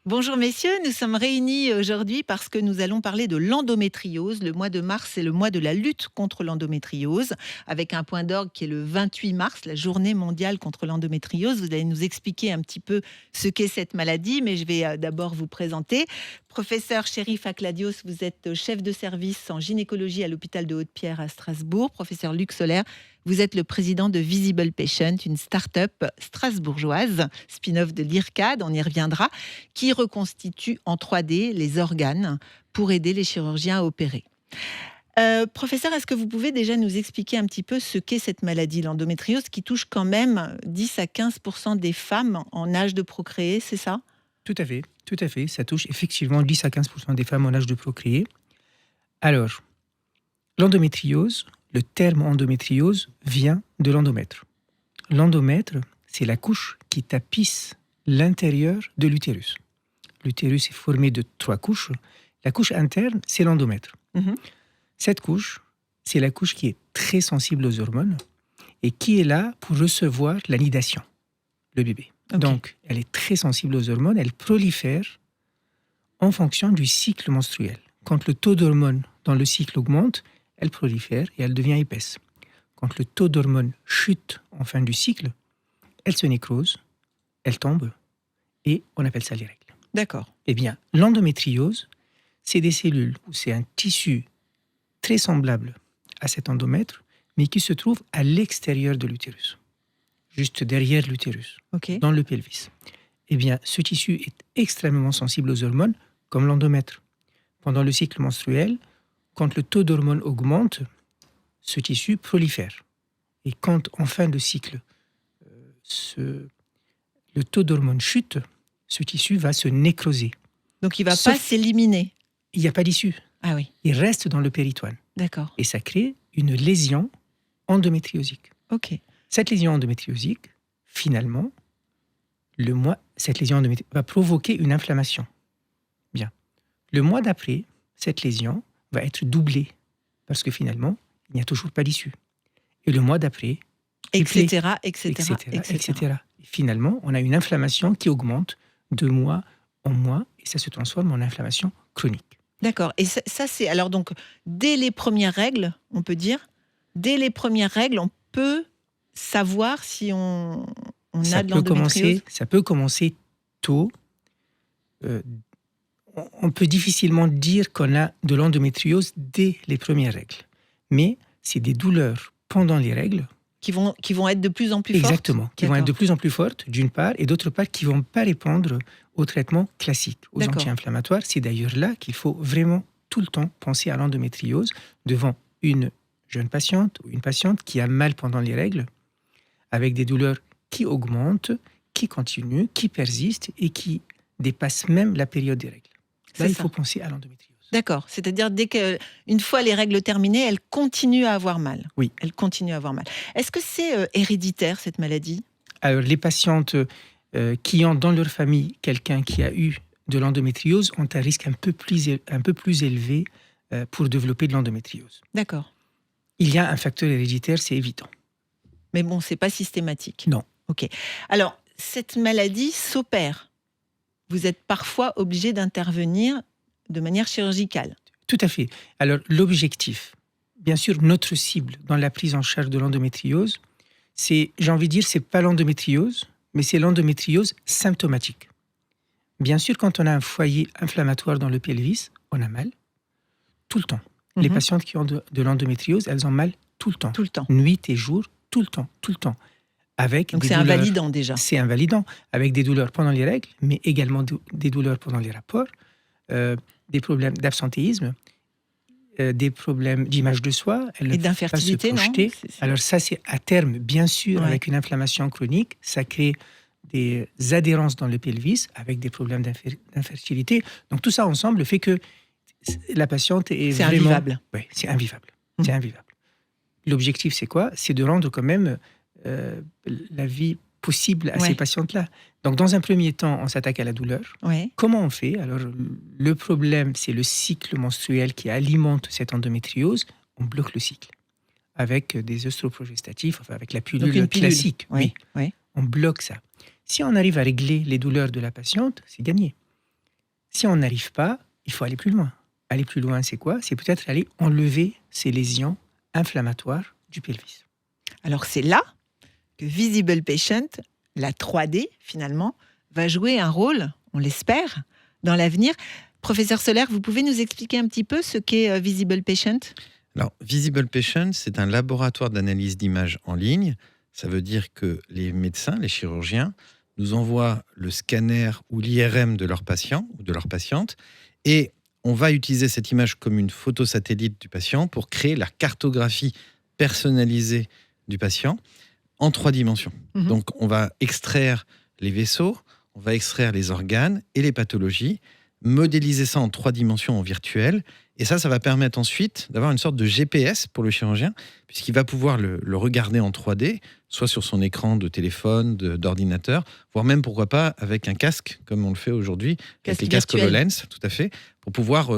Bonjour messieurs, nous sommes réunis aujourd'hui parce que nous allons parler de l'endométriose. Le mois de mars, c'est le mois de la lutte contre l'endométriose, avec un point d'orgue qui est le 28 mars, la journée mondiale contre l'endométriose. Vous allez nous expliquer un petit peu ce qu'est cette maladie, mais je vais d'abord vous présenter. Professeur Chérif Akladios, vous êtes chef de service en gynécologie à l'hôpital de Haute-Pierre à Strasbourg. Professeur Luc Solaire, vous êtes le président de Visible Patient, une start-up strasbourgeoise, spin-off de l'IRCAD, on y reviendra, qui reconstitue en 3D les organes pour aider les chirurgiens à opérer. Professeur, est-ce que vous pouvez déjà nous expliquer un petit peu ce qu'est cette maladie, l'endométriose, qui touche quand même 10 à 15% des femmes en âge de procréer, c'est ça? Tout à fait, tout à fait. Ça touche effectivement 10 à 15% des femmes en âge de procréer. Alors, l'endométriose, le terme endométriose vient de l'endomètre. L'endomètre, c'est la couche qui tapisse l'intérieur de l'utérus. L'utérus est formé de 3 couches. La couche interne, c'est l'endomètre. Mhm. Cette couche, c'est la couche qui est très sensible aux hormones et qui est là pour recevoir la nidation, le bébé. Ok. Donc, elle est très sensible aux hormones, elle prolifère en fonction du cycle menstruel. Quand le taux d'hormones dans le cycle augmente, elle prolifère et elle devient épaisse. Quand le taux d'hormones chute en fin du cycle, elle se nécrose, elle tombe et on appelle ça les règles. D'accord. Eh bien, l'endométriose, c'est des cellules ou c'est un tissu très semblable à cet endomètre, mais qui se trouve à l'extérieur de l'utérus, juste derrière l'utérus, Ok. dans le pelvis. Eh bien, ce tissu est extrêmement sensible aux hormones, comme l'endomètre. Pendant le cycle menstruel, quand le taux d'hormones augmente, ce tissu prolifère. Et quand, en fin de cycle, le taux d'hormones chute, ce tissu va se nécroser. Donc il ne va Sauf- pas s'éliminer. Il n'y a pas d'issue. Ah oui, Il reste dans le péritoine. d'accord. Et ça crée une lésion endométriosique. Ok. Cette lésion endométriosique, finalement, cette lésion endométriosique va provoquer une inflammation. Bien. Le mois d'après, cette lésion va être doublée parce que finalement, il n'y a toujours pas d'issue. Et le mois d'après, Etc., etc., etc. Et finalement, on a une inflammation qui augmente de mois en mois et ça se transforme en inflammation chronique. D'accord. Et ça, c'est... Alors donc, dès les premières règles, on peut dire, dès les premières règles, on peut savoir si on a de l'endométriose. Ça peut commencer tôt. On peut difficilement dire qu'on a de l'endométriose dès les premières règles. Mais c'est des douleurs pendant les règles. Qui vont être de plus en plus fortes. Exactement. Qui vont être de plus en plus fortes, d'une part, et d'autre part, qui ne vont pas répondre aux traitements classiques, aux D'accord. anti-inflammatoires. C'est d'ailleurs là qu'il faut vraiment tout le temps penser à l'endométriose devant une jeune patiente ou une patiente qui a mal pendant les règles, avec des douleurs qui augmentent, qui continuent, qui persistent et qui dépassent même la période des règles. Là, il faut penser à l'endométriose. D'accord. C'est-à-dire, une fois les règles terminées, elle continue à avoir mal. Oui. Elle continue à avoir mal. Est-ce que c'est héréditaire, cette maladie? Alors, les patientes qui ont dans leur famille quelqu'un qui a eu de l'endométriose ont un risque un peu plus élevé pour développer de l'endométriose. D'accord. Il y a un facteur héréditaire, c'est évident. Mais bon, c'est pas systématique. Non. Ok. Alors, cette maladie s'opère. Vous êtes parfois obligé d'intervenir de manière chirurgicale. Tout à fait. Alors, l'objectif, bien sûr, notre cible dans la prise en charge de l'endométriose, c'est, j'ai envie de dire, c'est pas l'endométriose, mais c'est l'endométriose symptomatique. Bien sûr, quand on a un foyer inflammatoire dans le pelvis, on a mal tout le temps. Les patientes qui ont de l'endométriose, elles ont mal tout le temps. Tout le temps. Nuit et jour, tout le temps. Donc c'est invalidant déjà. C'est invalidant, avec des douleurs pendant les règles, mais également des douleurs pendant les rapports, des problèmes d'absentéisme, des problèmes d'image de soi. Et d'infertilité, non? Alors ça, c'est à terme, bien sûr, Ouais. avec une inflammation chronique, ça crée des adhérences dans le pelvis, avec des problèmes d'infertilité. Donc tout ça ensemble fait que la patiente est C'est vraiment... invivable. Oui, c'est invivable. C'est invivable. L'objectif, c'est quoi? C'est de rendre quand même la vie possible à ces patientes-là. Donc, dans un premier temps, on s'attaque à la douleur. Ouais. Comment on fait? Alors, le problème, c'est le cycle menstruel qui alimente cette endométriose. On bloque le cycle avec des œstroprogestatifs, enfin avec la pilule classique. Oui. On bloque ça. Si on arrive à régler les douleurs de la patiente, c'est gagné. Si on n'arrive pas, il faut aller plus loin. Aller plus loin, c'est quoi? C'est peut-être aller enlever ces lésions inflammatoires du pelvis. Alors c'est là que Visible Patient, la 3D finalement, va jouer un rôle, on l'espère, dans l'avenir. Professeur Soler, vous pouvez nous expliquer un petit peu ce qu'est Visible Patient? Alors, Visible Patient, c'est un laboratoire d'analyse d'images en ligne. Ça veut dire que les médecins, les chirurgiens, nous envoient le scanner ou l'IRM de leur patient ou de leur patiente et on va utiliser cette image comme une photo satellite du patient pour créer la cartographie personnalisée du patient en 3 dimensions. Mhm. Donc, on va extraire les vaisseaux, on va extraire les organes et les pathologies, modéliser ça en 3 dimensions en virtuel. Et ça va permettre ensuite d'avoir une sorte de GPS pour le chirurgien, puisqu'il va pouvoir le regarder en 3D, soit sur son écran de téléphone, d'ordinateur, voire même, pourquoi pas, avec un casque, comme on le fait aujourd'hui, avec les casques virtuel. HoloLens, tout à fait, pour pouvoir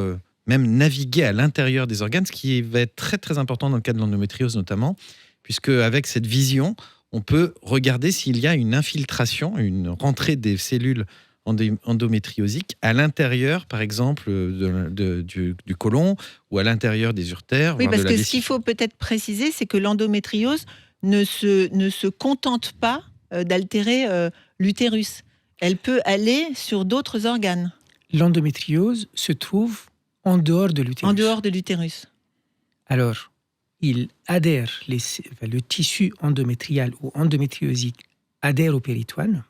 même naviguer à l'intérieur des organes, ce qui va être très, très important dans le cas de l'endométriose notamment, puisque avec cette vision, on peut regarder s'il y a une infiltration, une rentrée des cellules endométriosiques à l'intérieur, par exemple, du côlon ou à l'intérieur des urtères. Oui, voire parce de la que ce vessie. qu'il faut peut-être préciser, c'est que l'endométriose ne se contente pas d'altérer l'utérus. Elle peut aller sur d'autres organes, L'endométriose se trouve en dehors de l'utérus. en dehors de l'utérus. Alors, il adhère, le tissu endométrial ou endométriosique adhère au péritoine,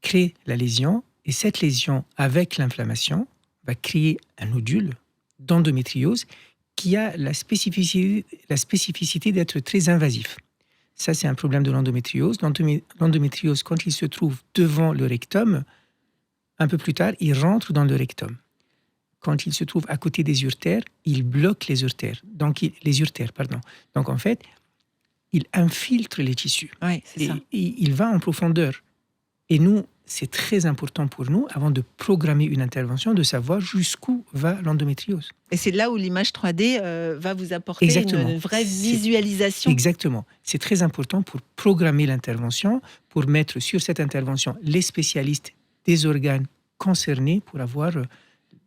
crée la lésion, et cette lésion, avec l'inflammation, va créer un nodule d'endométriose qui a la spécificité d'être très invasif. Ça, c'est un problème de l'endométriose. L'endométriose, quand il se trouve devant le rectum, un peu plus tard, il rentre dans le rectum. Quand il se trouve à côté des urtères, il bloque les urtères. Donc, Donc, en fait, il infiltre les tissus. Oui, c'est Et ça. il va en profondeur. Et nous, c'est très important pour nous, avant de programmer une intervention, de savoir jusqu'où va l'endométriose. Et c'est là où l'image 3D va vous apporter Exactement. une vraie C'est- visualisation. Exactement. C'est très important pour programmer l'intervention, pour mettre sur cette intervention les spécialistes des organes concernés pour avoir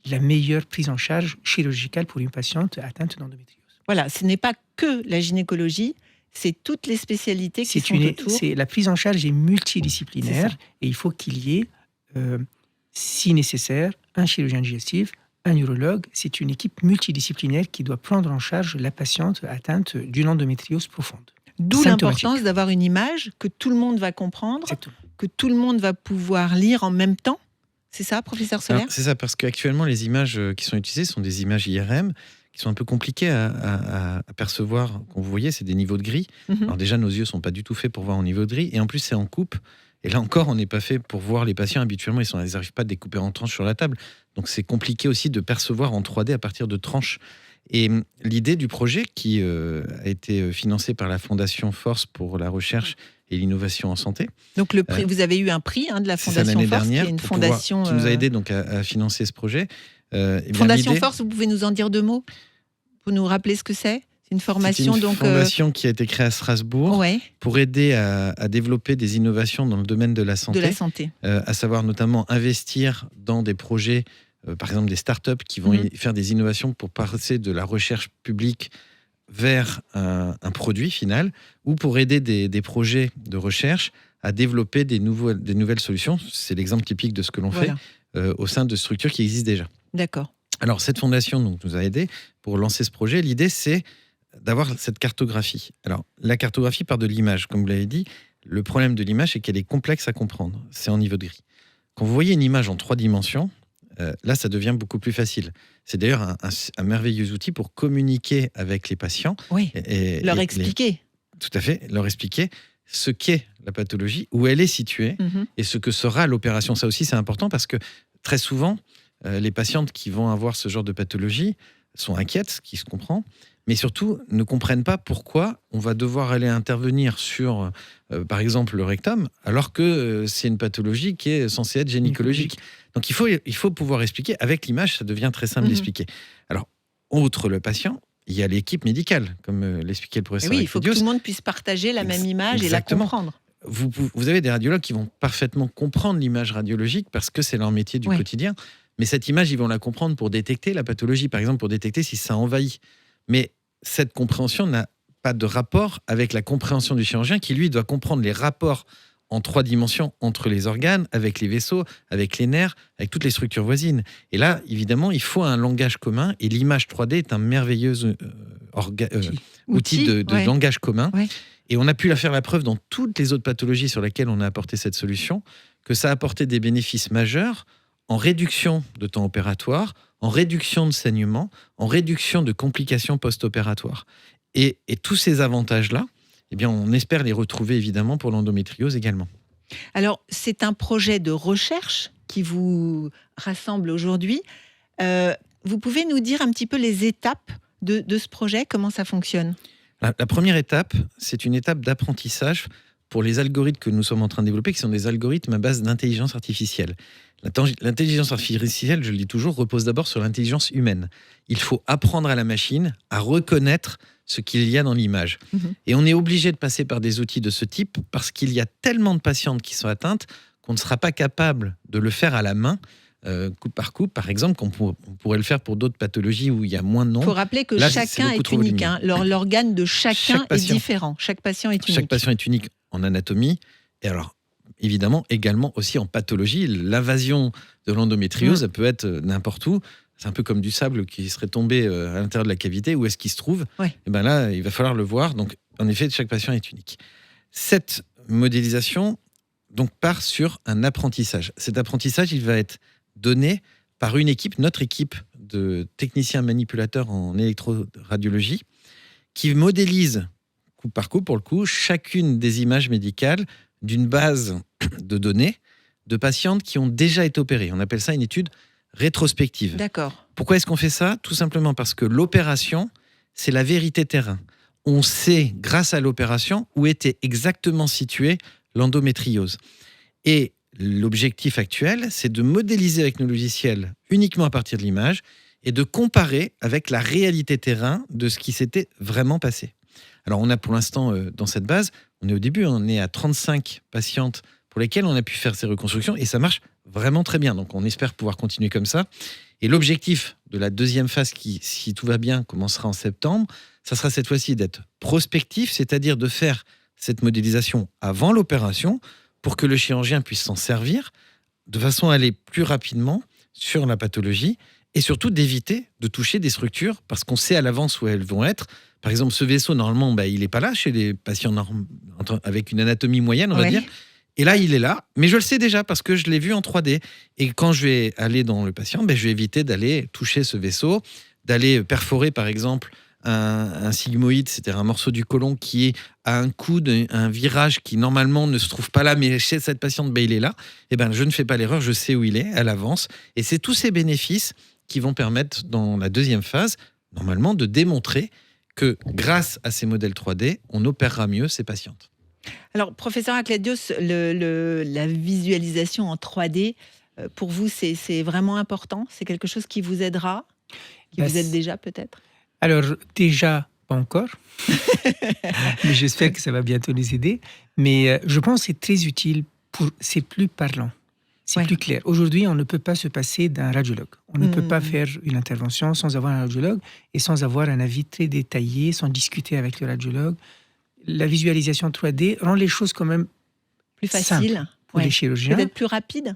la meilleure prise en charge chirurgicale pour une patiente atteinte d'endométriose. Voilà, ce n'est pas que la gynécologie, c'est toutes les spécialités qui sont autour. La prise en charge est multidisciplinaire C'est ça. et il faut qu'il y ait, si nécessaire, un chirurgien digestif, un urologue. C'est une équipe multidisciplinaire qui doit prendre en charge la patiente atteinte d'une endométriose profonde. D'où Symptomatique. l'importance d'avoir une image que tout le monde va comprendre, Exactement. que tout le monde va pouvoir lire en même temps. C'est ça, professeur Soler? Alors, c'est ça, parce qu'actuellement, les images qui sont utilisées sont des images IRM qui sont un peu compliquées à percevoir. Quand vous voyez, c'est des niveaux de gris. Mhm. Alors déjà, nos yeux ne sont pas du tout faits pour voir en niveau de gris. Et en plus, c'est en coupe. Et là encore, on n'est pas fait pour voir les patients. Habituellement, ils n'arrivent pas à découper en tranches sur la table. Donc, c'est compliqué aussi de percevoir en 3D à partir de tranches. Et l'idée du projet, qui a été financé par la Fondation Force pour la recherche et l'innovation en santé, Donc le prix, vous avez eu un prix de la c'est ça, Fondation l'année Force, qui dernière, est une pour pouvoir- fondation. qui nous a aidé donc à financer ce projet. Eh bien, Fondation l'idée- Force, vous pouvez nous en dire 2 mots? Vous nous rappeler ce que c'est? C'est une C'est formation une donc. fondation qui a été créée à Strasbourg Ouais, pour aider à développer des innovations dans le domaine de la santé, de la santé. à savoir notamment investir dans des projets, par exemple des startups qui vont Mhm. faire des innovations pour passer de la recherche publique vers un produit final, ou pour aider des projets de recherche à développer des nouvelles solutions. C'est l'exemple typique de ce que l'on Voilà. fait au sein de structures qui existent déjà. D'accord. Alors, cette fondation donc, nous a aidés pour lancer ce projet. L'idée, c'est d'avoir cette cartographie. Alors, la cartographie part de l'image. Comme vous l'avez dit, le problème de l'image, c'est qu'elle est complexe à comprendre. C'est en niveau de gris. Quand vous voyez une image en 3 dimensions, là, ça devient beaucoup plus facile. C'est d'ailleurs un merveilleux outil pour communiquer avec les patients. Oui. Et Leur les- expliquer. Tout à fait, leur expliquer ce qu'est la pathologie, où elle est située, Mhm. et ce que sera l'opération. Ça aussi, c'est important parce que très souvent, les patientes qui vont avoir ce genre de pathologie sont inquiètes, ce qui se comprend, mais surtout ne comprennent pas pourquoi on va devoir aller intervenir sur, par exemple, le rectum, alors que c'est une pathologie qui est censée être gynécologique. Donc il faut pouvoir expliquer. Avec l'image, ça devient très simple Mhm. d'expliquer. Alors, outre le patient, il y a l'équipe médicale, comme l'expliquait le Et professeur oui, il faut que Equidios. tout le monde puisse partager la même image et la Exactement. comprendre. Vous avez des radiologues qui vont parfaitement comprendre l'image radiologique parce que c'est leur métier du Oui. quotidien. Mais cette image, ils vont la comprendre pour détecter la pathologie, par exemple, pour détecter si ça envahit. Mais cette compréhension n'a pas de rapport avec la compréhension du chirurgien qui, lui, doit comprendre les rapports en 3 dimensions entre les organes, avec les vaisseaux, avec les nerfs, avec toutes les structures voisines. Et là, évidemment, il faut un langage commun, et l'image 3D est un merveilleux outil de ouais. langage commun. Ouais. Et on a pu la faire la preuve dans toutes les autres pathologies sur lesquelles on a apporté cette solution, que ça a apporté des bénéfices majeurs en réduction de temps opératoire, en réduction de saignement, en réduction de complications post-opératoires. Et tous ces avantages-là, eh bien, on espère les retrouver évidemment pour l'endométriose également. Alors, c'est un projet de recherche qui vous rassemble aujourd'hui. Vous pouvez nous dire un petit peu les étapes de ce projet, comment ça fonctionne ? La première étape, c'est une étape d'apprentissage pour les algorithmes que nous sommes en train de développer, qui sont des algorithmes à base d'intelligence artificielle. L'intelligence artificielle, je le dis toujours, repose d'abord sur l'intelligence humaine. Il faut apprendre à la machine à reconnaître ce qu'il y a dans l'image. Et on est obligé de passer par des outils de ce type parce qu'il y a tellement de patientes qui sont atteintes qu'on ne sera pas capable de le faire à la main, coup par coup, par exemple, qu'on pourrait le faire pour d'autres pathologies où il y a moins de nombre. Il faut rappeler que Là, chacun est unique. Hein. L'organe de chacun est différent. Chaque patient est unique. Chaque patient est unique en anatomie. Et alors, évidemment, également aussi en pathologie. L'invasion de l'endométriose, ça peut être n'importe où. C'est un peu comme du sable qui serait tombé à l'intérieur de la cavité. Où est-ce qu'il se trouve ? Et ben là, il va falloir le voir. Donc, en effet, chaque patient est unique. Cette modélisation donc, part sur un apprentissage. Cet apprentissage, il va être donné par une équipe, notre équipe de techniciens manipulateurs en électroradiologie, qui modélise coup par coup, pour le coup, chacune des images médicales d'une base de données de patientes qui ont déjà été opérées. On appelle ça une étude rétrospective. D'accord. Pourquoi est-ce qu'on fait ça ? Tout simplement parce que l'opération, c'est la vérité terrain. On sait, grâce à l'opération, où était exactement située l'endométriose. Et l'objectif actuel, c'est de modéliser avec nos logiciels uniquement à partir de l'image et de comparer avec la réalité terrain de ce qui s'était vraiment passé. Alors, on a pour l'instant, dans cette base, on est au début, on est à 35 patientes pour lesquelles on a pu faire ces reconstructions et ça marche vraiment très bien. Donc, on espère pouvoir continuer comme ça. Et l'objectif de la deuxième phase qui, si tout va bien, commencera en septembre, ça sera cette fois-ci d'être prospectif, c'est-à-dire de faire cette modélisation avant l'opération pour que le chirurgien puisse s'en servir de façon à aller plus rapidement sur la pathologie et surtout d'éviter de toucher des structures parce qu'on sait à l'avance où elles vont être. Par exemple, ce vaisseau, normalement, il n'est pas là chez les patients avec une anatomie moyenne, on va dire. Et là, il est là, mais je le sais déjà parce que je l'ai vu en 3D. Et quand je vais aller dans le patient, je vais éviter d'aller toucher ce vaisseau, d'aller perforer, par exemple, un sigmoïde, c'est-à-dire un morceau du côlon qui est à un coude, un virage qui normalement ne se trouve pas là, mais chez cette patiente, il est là. Et je ne fais pas l'erreur, je sais où il est, à l'avance. Et c'est tous ces bénéfices qui vont permettre, dans la deuxième phase, normalement, de démontrer que grâce à ces modèles 3D, on opérera mieux ces patientes. Alors, professeur Akladios, la visualisation en 3D, pour vous, c'est vraiment important ? C'est quelque chose qui vous aidera ? Qui vous aide déjà peut-être ? Alors, déjà, pas encore. Mais j'espère que ça va bientôt nous aider. Mais je pense que c'est très utile, c'est plus parlant. C'est plus clair. Aujourd'hui, on ne peut pas se passer d'un radiologue. On ne peut pas faire une intervention sans avoir un radiologue et sans avoir un avis très détaillé, sans discuter avec le radiologue. La visualisation 3D rend les choses quand même plus faciles pour les chirurgiens. Peut-être plus rapide.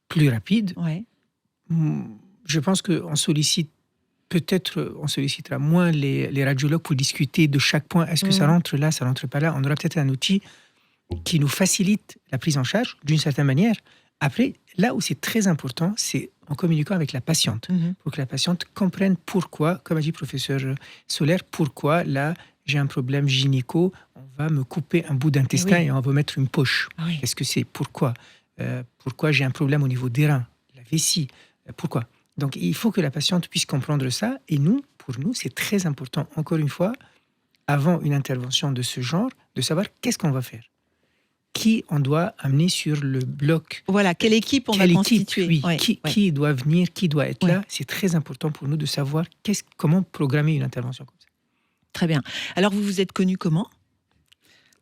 Plus rapide. Ouais. Je pense qu'on sollicite on sollicitera moins les radiologues pour discuter de chaque point. Est-ce que ça rentre là, ça rentre pas là ? On aura peut-être un outil qui nous facilite la prise en charge d'une certaine manière. Après, là où c'est très important, c'est en communiquant avec la patiente, pour que la patiente comprenne pourquoi, comme a dit le professeur Solaire, pourquoi là, j'ai un problème gynéco, on va me couper un bout d'intestin et on va mettre une poche. Qu'est-ce que c'est ? Pourquoi ? Pourquoi j'ai un problème au niveau des reins, la vessie ? Pourquoi ? Donc, il faut que la patiente puisse comprendre ça. Et pour nous, c'est très important, encore une fois, avant une intervention de ce genre, de savoir qu'est-ce qu'on va faire. Qui on doit amener sur le bloc. Voilà, quelle équipe on va constituer. Qui doit venir, qui doit être là. C'est très important pour nous de savoir comment programmer une intervention comme ça. Très bien. Alors, vous vous êtes connu comment ?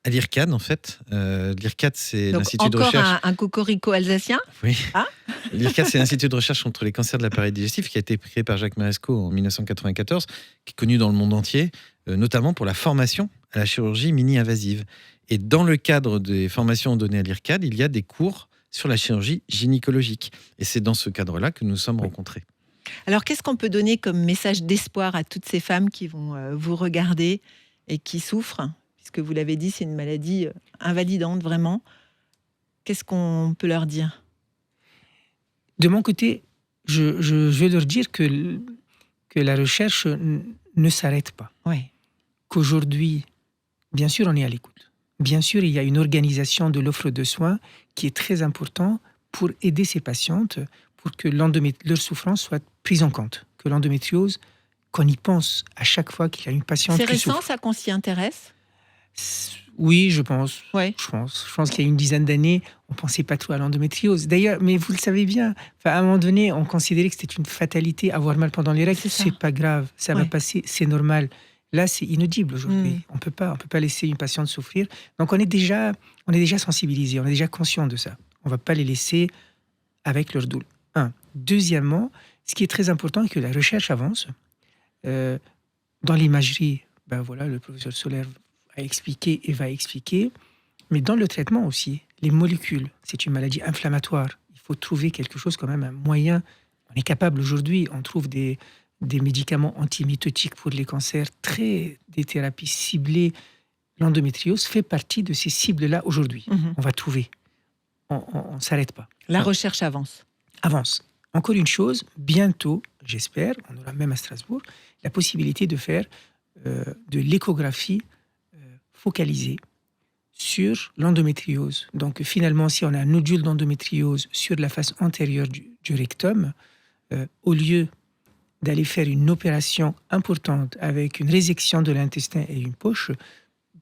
À l'IRCAD, en fait. L'IRCAD, c'est Donc l'institut de encore recherche. un cocorico alsacien. Oui. Ah. L'IRCAD, c'est l'Institut de recherche contre les cancers de l'appareil digestif qui a été créé par Jacques Maresco en 1994, qui est connu dans le monde entier, notamment pour la formation à la chirurgie mini-invasive. Et dans le cadre des formations données à l'IRCAD, il y a des cours sur la chirurgie gynécologique. Et c'est dans ce cadre-là que nous sommes rencontrés. Alors, qu'est-ce qu'on peut donner comme message d'espoir à toutes ces femmes qui vont vous regarder et qui souffrent? Puisque vous l'avez dit, c'est une maladie invalidante, vraiment. Qu'est-ce qu'on peut leur dire? De mon côté, je vais leur dire que la recherche ne s'arrête pas. Oui. Qu'aujourd'hui, bien sûr, on est à l'écoute. Bien sûr, il y a une organisation de l'offre de soins qui est très importante pour aider ces patientes, pour que leur souffrance soit prise en compte. Que l'endométriose, qu'on y pense à chaque fois qu'il y a une patiente C'est qui récent, souffre. ça, qu'on s'y intéresse? Oui, je pense. Ouais. Je pense qu'il y a une dizaine d'années, on ne pensait pas trop à l'endométriose. D'ailleurs, mais vous le savez bien, à un moment donné, on considérait que c'était une fatalité, avoir mal pendant les règles. C'est ça. C'est pas grave, ça va passer, c'est normal. Là, c'est inaudible aujourd'hui. On peut pas laisser une patiente souffrir. Donc, on est déjà sensibilisé, on est déjà conscient de ça. On va pas les laisser avec leur douleur. Deuxièmement, ce qui est très important, c'est que la recherche avance. Dans l'imagerie, le professeur Soler a expliqué et va expliquer, mais dans le traitement aussi, les molécules, c'est une maladie inflammatoire. Il faut trouver quelque chose, quand même, un moyen. On est capable aujourd'hui, on trouve des médicaments antimitotiques pour les cancers, des thérapies ciblées. L'endométriose fait partie de ces cibles-là aujourd'hui. On va trouver. On ne s'arrête pas. La recherche avance. Avance. Encore une chose, bientôt, j'espère, on aura même à Strasbourg, la possibilité de faire de l'échographie focalisée sur l'endométriose. Donc finalement, si on a un nodule d'endométriose sur la face antérieure du rectum, au lieu d'aller faire une opération importante avec une résection de l'intestin et une poche,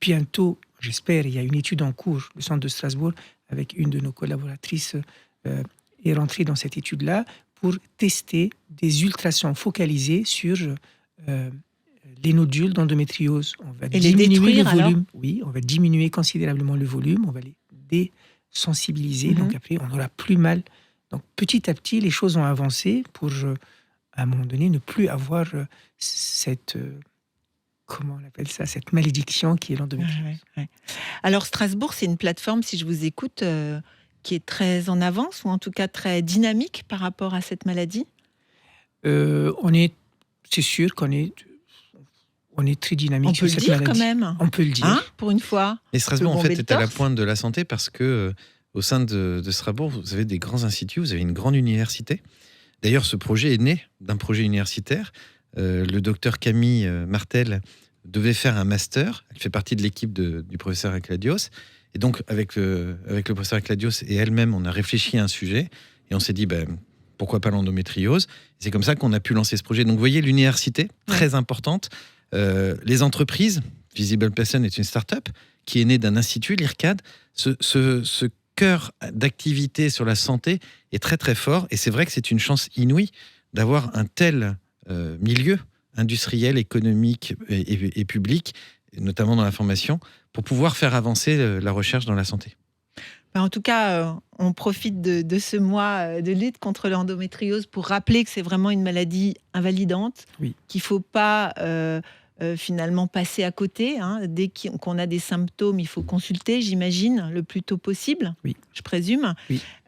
bientôt, j'espère, il y a une étude en cours, le centre de Strasbourg, avec une de nos collaboratrices, est rentrée dans cette étude-là pour tester des ultrasons focalisés sur les nodules d'endométriose. On va diminuer le volume. Oui, on va diminuer considérablement le volume, on va les désensibiliser, donc après, on n'aura plus mal. Donc petit à petit, les choses ont avancé pour, à un moment donné, ne plus avoir cette... comment on appelle ça, cette malédiction qui est l'endométriose. Alors Strasbourg, c'est une plateforme, si je vous écoute, qui est très en avance, ou en tout cas très dynamique par rapport à cette maladie? C'est sûr qu'on est très dynamique sur cette maladie. On peut le dire quand même. On peut le dire. Pour une fois. Et Strasbourg, en fait, est à la pointe de la santé parce que au sein de Strasbourg, vous avez des grands instituts, vous avez une grande université. D'ailleurs, ce projet est né d'un projet universitaire. Le docteur Camille Martel devait faire un master. Elle fait partie de l'équipe du professeur Akladios. Et donc, avec le professeur Akladios et elle-même, on a réfléchi à un sujet et on s'est dit, pourquoi pas l'endométriose? C'est comme ça qu'on a pu lancer ce projet. Donc, vous voyez, l'université, très importante. Les entreprises, Visible Person est une start-up qui est née d'un institut, l'IRCAD. Ce cœur d'activité sur la santé est très, très fort. Et c'est vrai que c'est une chance inouïe d'avoir un tel milieu industriel, économique et public, notamment dans la formation, pour pouvoir faire avancer la recherche dans la santé. En tout cas, on profite de ce mois de lutte contre l'endométriose pour rappeler que c'est vraiment une maladie invalidante, qu'il ne faut pas finalement passer à côté. Dès qu'on a des symptômes, il faut consulter, j'imagine, le plus tôt possible, je présume.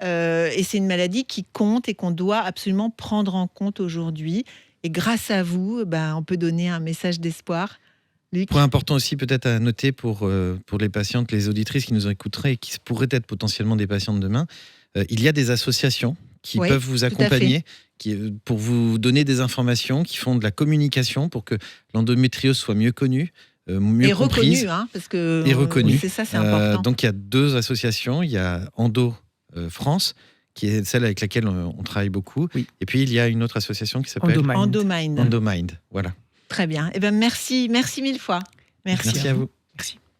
Et c'est une maladie qui compte et qu'on doit absolument prendre en compte aujourd'hui. Et grâce à vous, on peut donner un message d'espoir. Luc. Point important aussi peut-être à noter pour les patientes, les auditrices qui nous écouteraient et qui pourraient être potentiellement des patientes demain, il y a des associations qui peuvent vous accompagner, pour vous donner des informations, qui font de la communication pour que l'endométriose soit mieux connue, mieux comprise. Reconnue, parce que, et reconnue. C'est ça, c'est important. Donc il y a 2 associations, il y a Endo France, qui est celle avec laquelle on travaille beaucoup, et puis il y a une autre association qui s'appelle Endomind. Endomind, voilà. Très bien. Merci mille fois. Merci à vous.